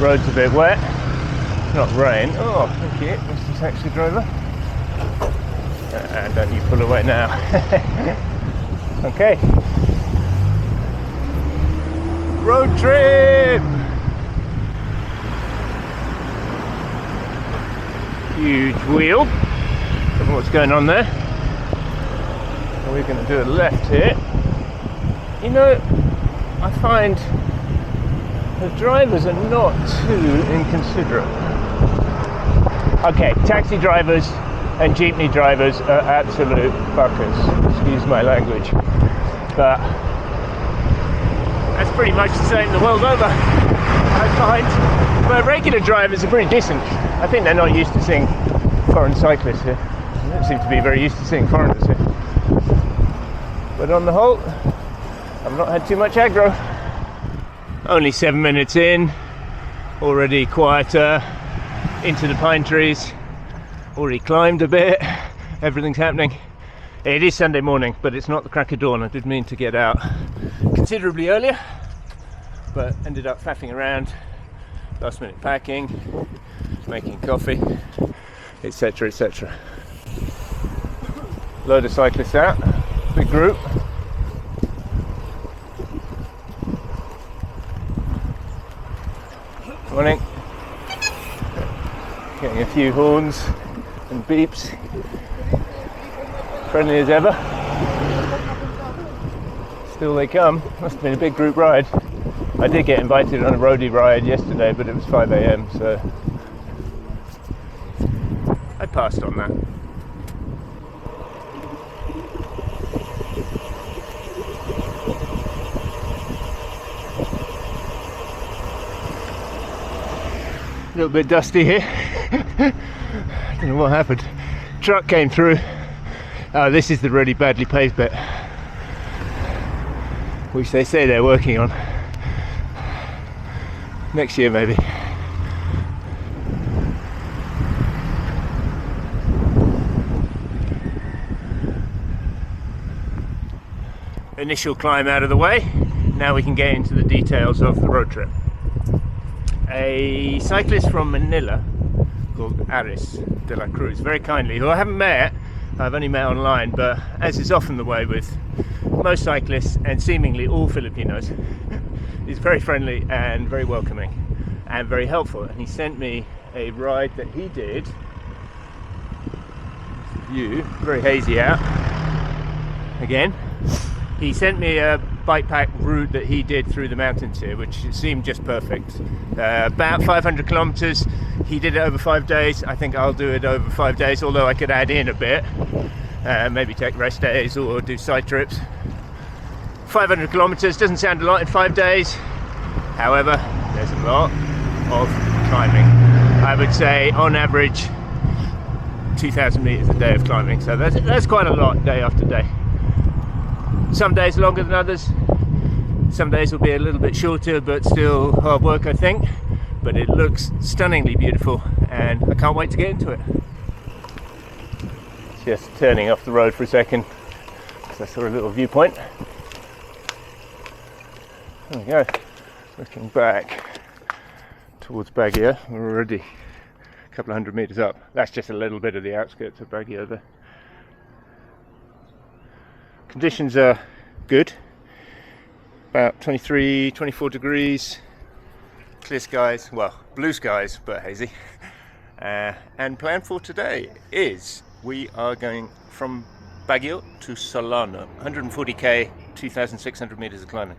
road's a bit wet. It's not rain. Oh, thank you, Mr. Taxi driver. Don't you pull away now. Okay. Road trip! Huge wheel. Don't know what's going on there. So we're going to do a left here. You know, I find the drivers are not too inconsiderate. Okay, taxi drivers and jeepney drivers are absolute fuckers. Excuse my language. But that's pretty much the same the world over, I find. But regular drivers are pretty decent. I think they're not used to seeing foreign cyclists here. They don't seem to be very used to seeing foreigners here. But on the whole, I've not had too much aggro. Only 7 minutes in, already quieter, into the pine trees, already climbed a bit, everything's happening. It is Sunday morning, but it's not the crack of dawn. I did mean to get out considerably earlier, but ended up faffing around, last minute packing, making coffee, etc, etc. Load of cyclists out, big group. Morning. Getting a few horns and beeps. Friendly as ever. Still they come. Must have been a big group ride. I did get invited on a roadie ride yesterday, but it was 5 a.m, so I passed on that. A little bit dusty here. I don't know what happened. Truck came through. Oh, this is the really badly paved bit, which they say they're working on. Next year maybe. Initial climb out of the way. Now we can get into the details of the road trip. A cyclist from Manila called Aris de la Cruz, very kindly, who I haven't met, I've only met online, but as is often the way with most cyclists and seemingly all Filipinos, he's very friendly and very welcoming and very helpful. And he sent me a ride that he did. View, very hazy out again. He sent me a bike pack route that he did through the mountains here, which seemed just perfect. About 500 kilometers. He did it over 5 days. I think I'll do it over 5 days, although I could add in a bit, maybe take rest days or do side trips. 500 kilometers doesn't sound a lot in 5 days. However, there's a lot of climbing. I would say on average 2,000 meters a day of climbing, so that's quite a lot day after day. Some days longer than others. Some days will be a little bit shorter, but still hard work, I think. But it looks stunningly beautiful, and I can't wait to get into it. Just turning off the road for a second, because I saw a little viewpoint. There we go. Looking back towards Baguio. We're already a couple of hundred meters up. That's just a little bit of the outskirts of Baguio there. Conditions are good, about 23, 24 degrees, clear skies, well, blue skies, but hazy. And plan for today is we are going from Baguio to Solano, 140k, 2,600 meters of climbing.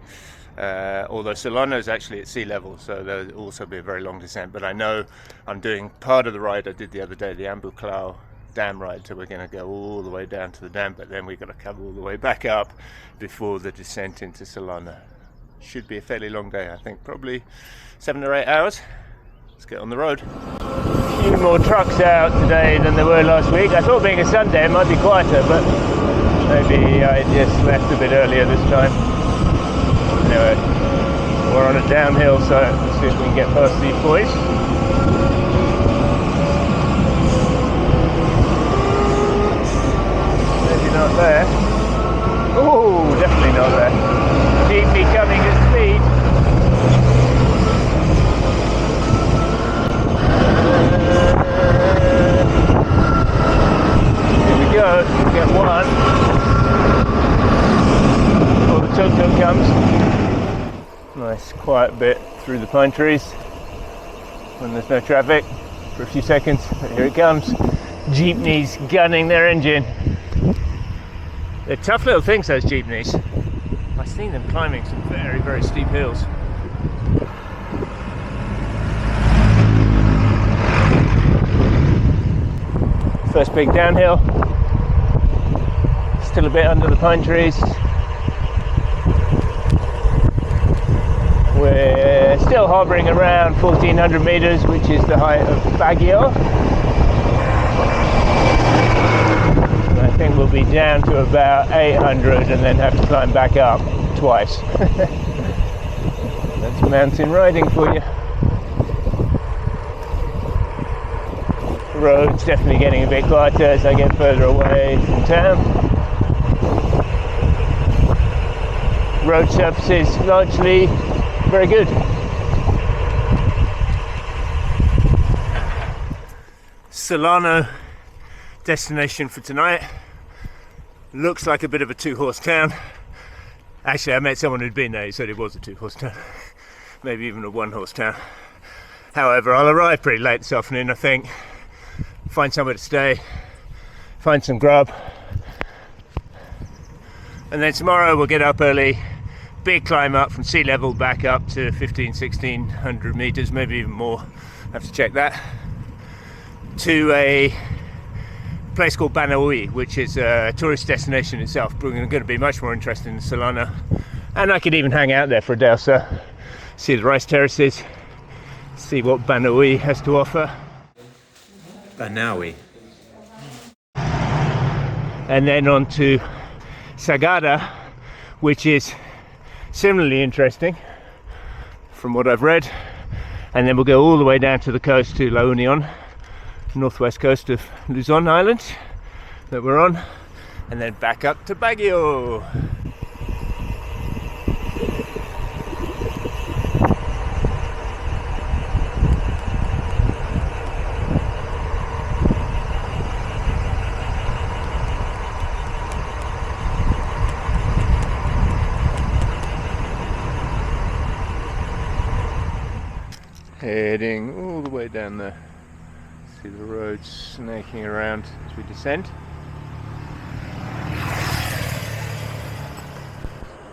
Although Solano is actually at sea level, so there'll also be a very long descent. But I know I'm doing part of the ride I did the other day, the Ambuclao dam ride, so we're going to go all the way down to the dam, but then we've got to cover all the way back up before the descent into Solano. Should be a fairly long day, I think, probably 7 or 8 hours. Let's get on the road. A few more trucks out today than there were last week. I thought being a Sunday it might be quieter, but maybe I just left a bit earlier this time. Anyway, we're on a downhill, so let's see if we can get past these boys. Not there. Oh, definitely not there. Jeepney coming at speed. quiet bit through the pine trees when there's no traffic for a few seconds. But here it comes. Jeepneys gunning their engine. They're tough little things, those jeepneys. I've seen them climbing some very, very steep hills. First big downhill. Still a bit under the pine trees. We're still hovering around 1400 meters, which is the height of Baguio. I think we'll be down to about 800 and then have to climb back up twice. That's mountain riding for you. The road's definitely getting a bit quieter as I get further away from town. Road surface is largely very good. Solano destination for tonight. Looks like a bit of a two-horse town. Actually, I met someone who'd been there. He said it was a two-horse town, maybe even a one-horse town. However, I'll arrive pretty late this afternoon, I think. Find somewhere to stay, find some grub, and then tomorrow we'll get up early. Big climb up from sea level back up to 1600 meters, maybe even more. Have to check that. To a place called Banaui, which is a tourist destination itself. Going to be much more interesting than Solana, and I could even hang out there for a day or so, see the rice terraces, see what Banaui has to offer. Banaui. And then on to Sagada, which is similarly interesting from what I've read, and then we'll go all the way down to the coast to La Union, northwest coast of Luzon Island that we're on, and then back up to Baguio. Heading all the way down there. See the road snaking around as we descend.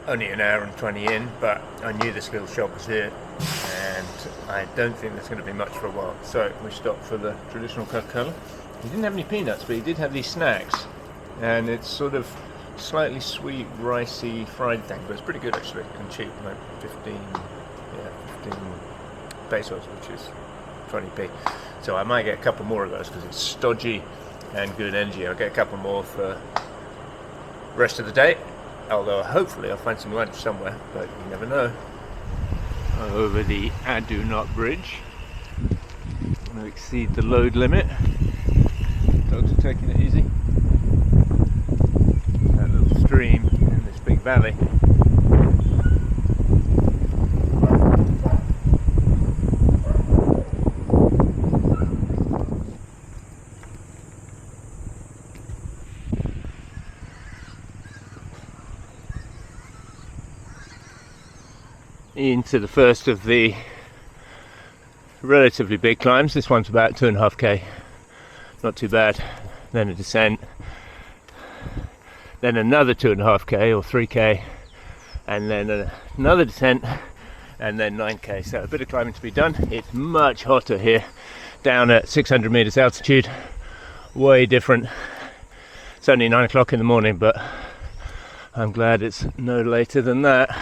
Only an hour and 20 in, but I knew this little shop was here, and I don't think there's going to be much for a while. So we stopped for the traditional Coca-Cola. He didn't have any peanuts, but he did have these snacks, and it's sort of slightly sweet, ricey, fried thing, but it's pretty good actually, and cheap, like 15 pesos, which is 20p. So I might get a couple more of those because it's stodgy and good energy. I'll get a couple more for the rest of the day, although hopefully I'll find some lunch somewhere, but you never know. Over the Adunot Bridge. I'm going to exceed the load limit. Dogs are taking it easy. That little stream in this big valley. Into the first of the relatively big climbs. This one's about 2.5k, not too bad. Then a descent, then another 2.5k or 3k, and then another descent, and then 9k. So a bit of climbing to be done. It's much hotter here, down at 600 meters altitude. Way different. It's only 9 o'clock in the morning, but I'm glad it's no later than that.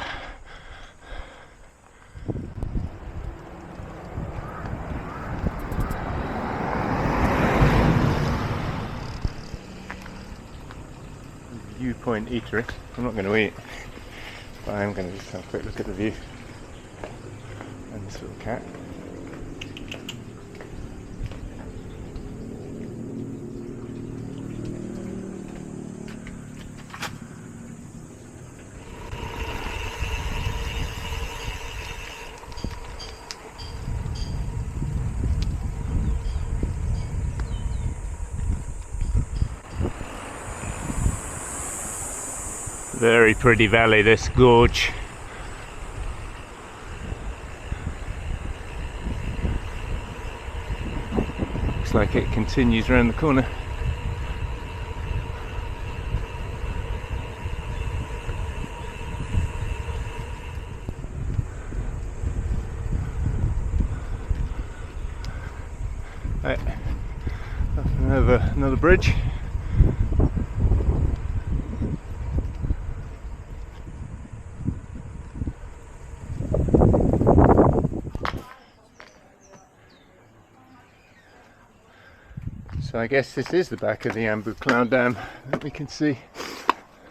Viewpoint eatery. I'm not going to eat, but I am going to just have a quick look at the view and this little cat. Very pretty valley, this gorge. looks like it continues around the corner. Right, over another bridge. So I guess this is the back of the Ambu Cloud Dam that we can see.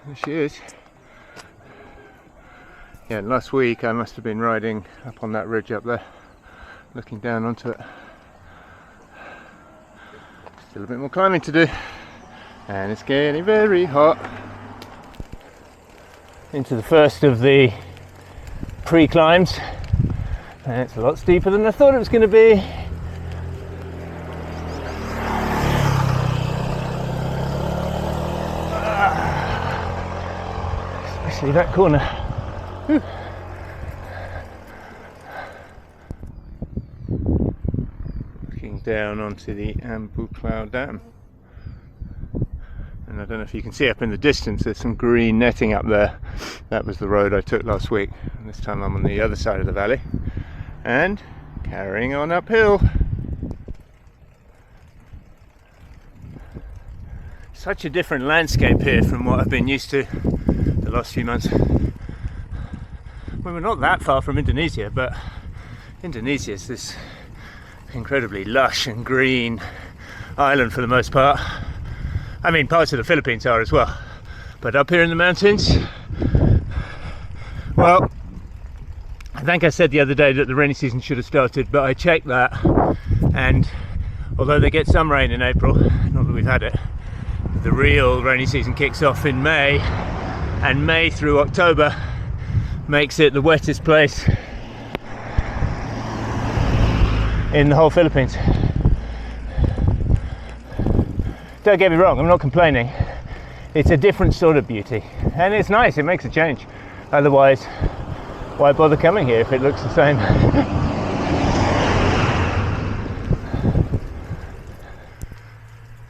There she is. Yeah, last week I must have been riding up on that ridge up there, looking down onto it. Still a bit more climbing to do, and it's getting very hot. Into the first of the pre-climbs, and it's a lot steeper than I thought it was going to be. Especially that corner. Whew. Down onto the Ambu Cloud Dam, and I don't know if you can see up in the distance there's some green netting up there. That was the road I took last week, and this time I'm on the other side of the valley and carrying on uphill. Such a different landscape here from what I've been used to the last few months. Well, we're not that far from Indonesia, but Indonesia is this incredibly lush and green island for the most part. I mean, parts of the Philippines are as well, but up here in the mountains, well, I think I said the other day that the rainy season should have started, but I checked that, and although they get some rain in April, not that we've had it, the real rainy season kicks off in May, and May through October makes it the wettest place in the whole Philippines. Don't get me wrong, I'm not complaining. It's a different sort of beauty, and it's nice, it makes a change. Otherwise, why bother coming here if it looks the same?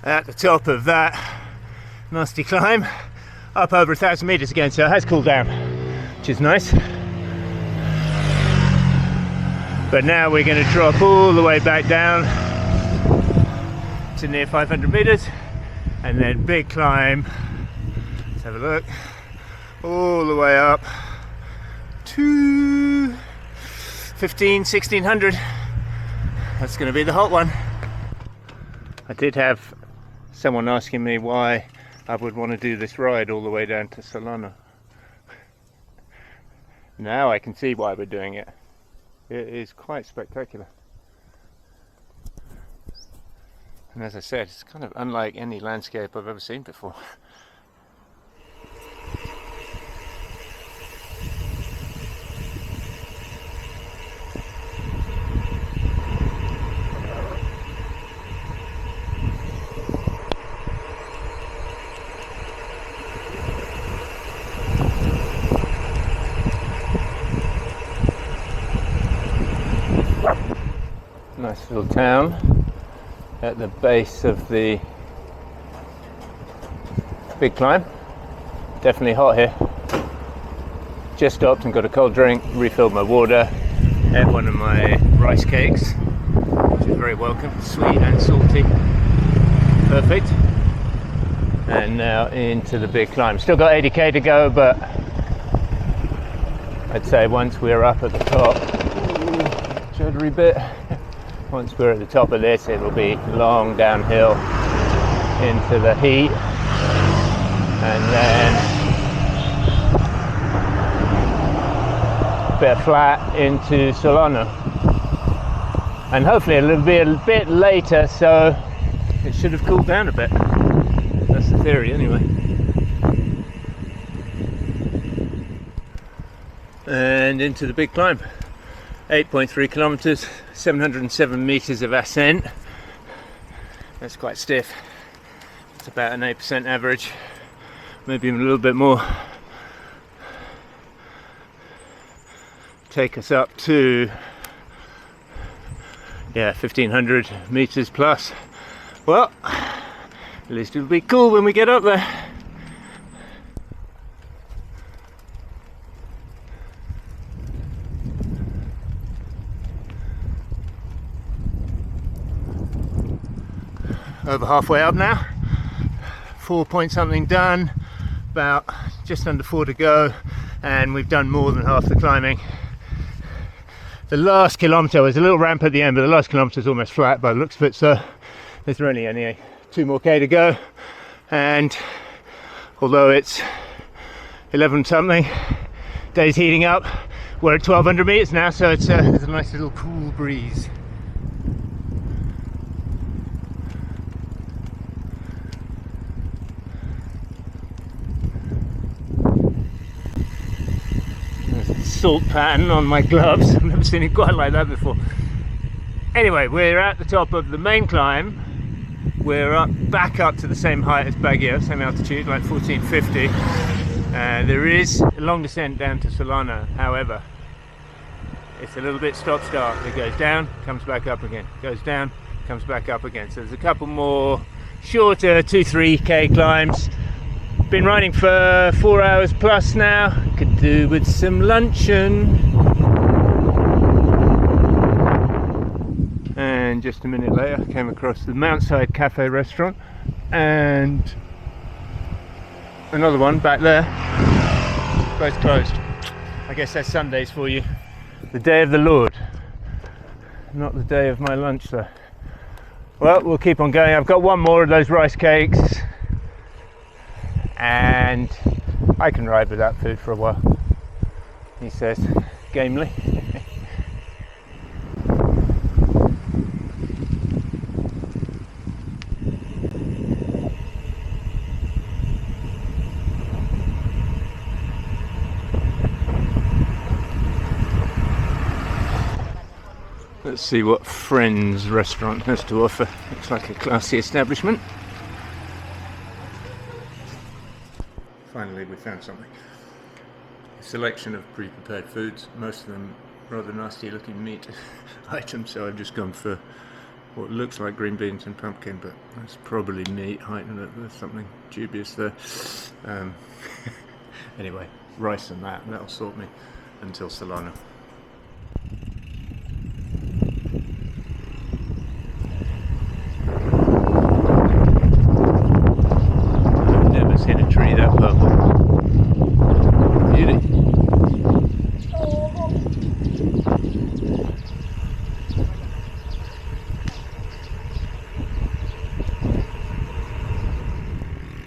At the top of that nasty climb, up over 1,000 meters again, so it has cooled down, which is nice. But now we're going to drop all the way back down to near 500 meters, and then big climb. Let's have a look. All the way up to 1600. That's going to be the hot one. I did have someone asking me why I would want to do this ride all the way down to Solano. Now I can see why we're doing it. It is quite spectacular. And as I said, it's kind of unlike any landscape I've ever seen before. Nice little town at the base of the big climb. Definitely hot here. Just stopped and got a cold drink, refilled my water, ate one of my rice cakes, which is very welcome, sweet and salty, perfect. And now into the big climb. Still got 80k to go, but I'd say once we're up at the top, juddery bit. Once we're at the top of this, it will be long downhill into the heat, and then a bit flat into Solano, and hopefully it'll be a bit later, so it should have cooled down a bit. That's the theory anyway. And into the big climb. 8.3 kilometers, 707 meters of ascent. That's quite stiff. It's about an 8% average, maybe even a little bit more. Take us up to 1,500 meters plus. Well, at least it'll be cool when we get up there. Over halfway up now, 4 point something done, about just under 4 to go, and we've done more than half the climbing. The last kilometre was a little ramp at the end, but the last kilometre is almost flat by the looks of it, so there's only 2 more K to go. And although it's 11 something, day's heating up, we're at 1200 metres now, so it's there's a nice little cool breeze. Salt pattern on my gloves. I've never seen it quite like that before. Anyway, we're at the top of the main climb. We're back up to the same height as Baguio, same altitude, like 1450. There is a long descent down to Solana. However, it's a little bit stop-start. It goes down, comes back up again, goes down, comes back up again. So there's a couple more shorter 2-3k climbs. Been riding for 4 hours plus now. Could do with some luncheon. And just a minute later I came across the Mountside Cafe restaurant and another one back there. Both closed. I guess that's Sundays for you. The day of the Lord. Not the day of my lunch though. Well, we'll keep on going. I've got one more of those rice cakes. And I can ride without food for a while, he says, gamely. Let's see what Friends restaurant has to offer. Looks like a classy establishment. Finally we found something. A selection of pre-prepared foods, most of them rather nasty looking meat items, so I've just gone for what looks like green beans and pumpkin, but that's probably meat. There's something dubious there. Anyway, rice and that'll sort me until Solana. Seen a tree that purple. Beauty.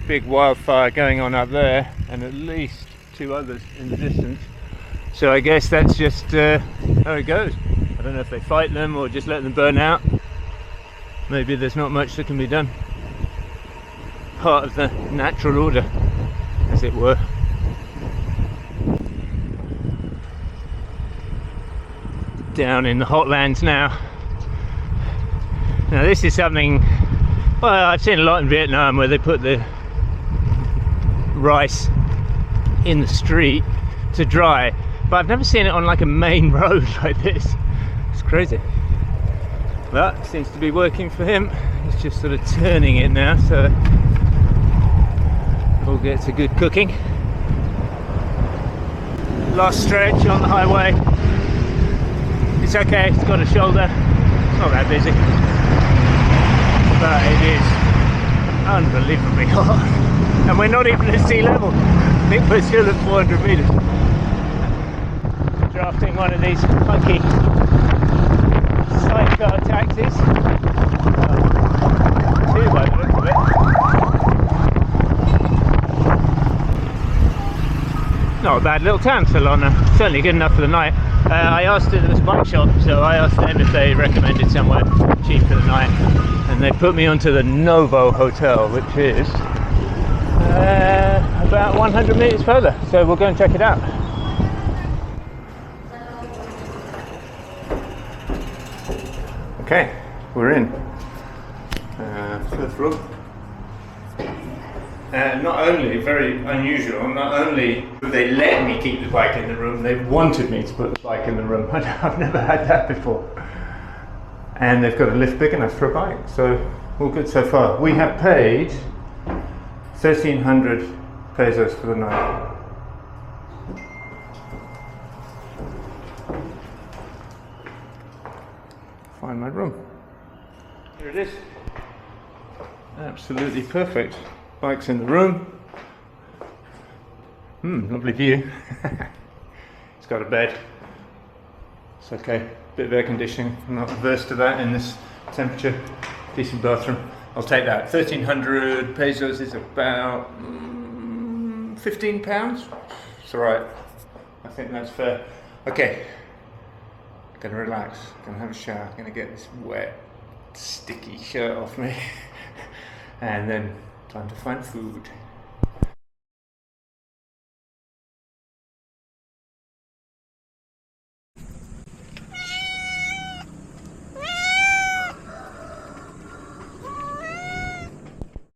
Big wildfire going on up there, and at least 2 others in the distance. So I guess that's just how it goes. I don't know if they fight them or just let them burn out. Maybe there's not much that can be done. Part of the natural order, as it were. Down in the hotlands now. Now this is something, well, I've seen a lot in Vietnam where they put the rice in the street to dry, but I've never seen it on like a main road like this. It's crazy. But it seems to be working for him. He's just sort of turning it now, so all gets a good cooking. Last stretch on the highway. It's okay, it's got a shoulder. It's not that busy. But it is unbelievably hot. And we're not even at sea level. I think we're still at 400 metres. Drafting one of these funky sidecar taxis. Two by the look of it. Not a bad little town, Solana. Certainly good enough for the night. I asked if there was a bike shop, so I asked them if they recommended somewhere cheap for the night, and they put me onto the Novo Hotel, which is about 100 metres further, so we'll go and check it out. Okay, we're in. First room. And not only, very unusual, not only did they let me keep the bike in the room, they wanted me to put the bike in the room. I've never had that before. And they've got a lift big enough for a bike, so all good so far. We have paid 1,300 pesos for the night. Find my room. Here it is. Absolutely perfect. Bike's in the room. Lovely view. It's got a bed. It's okay. Bit of air conditioning. I'm not averse to that in this temperature. Decent bathroom. I'll take that. 1,300 pesos is about 15 pounds. It's alright. I think that's fair. Okay. Gonna relax. Gonna have a shower. Gonna get this wet, sticky shirt off me. And then time to find food.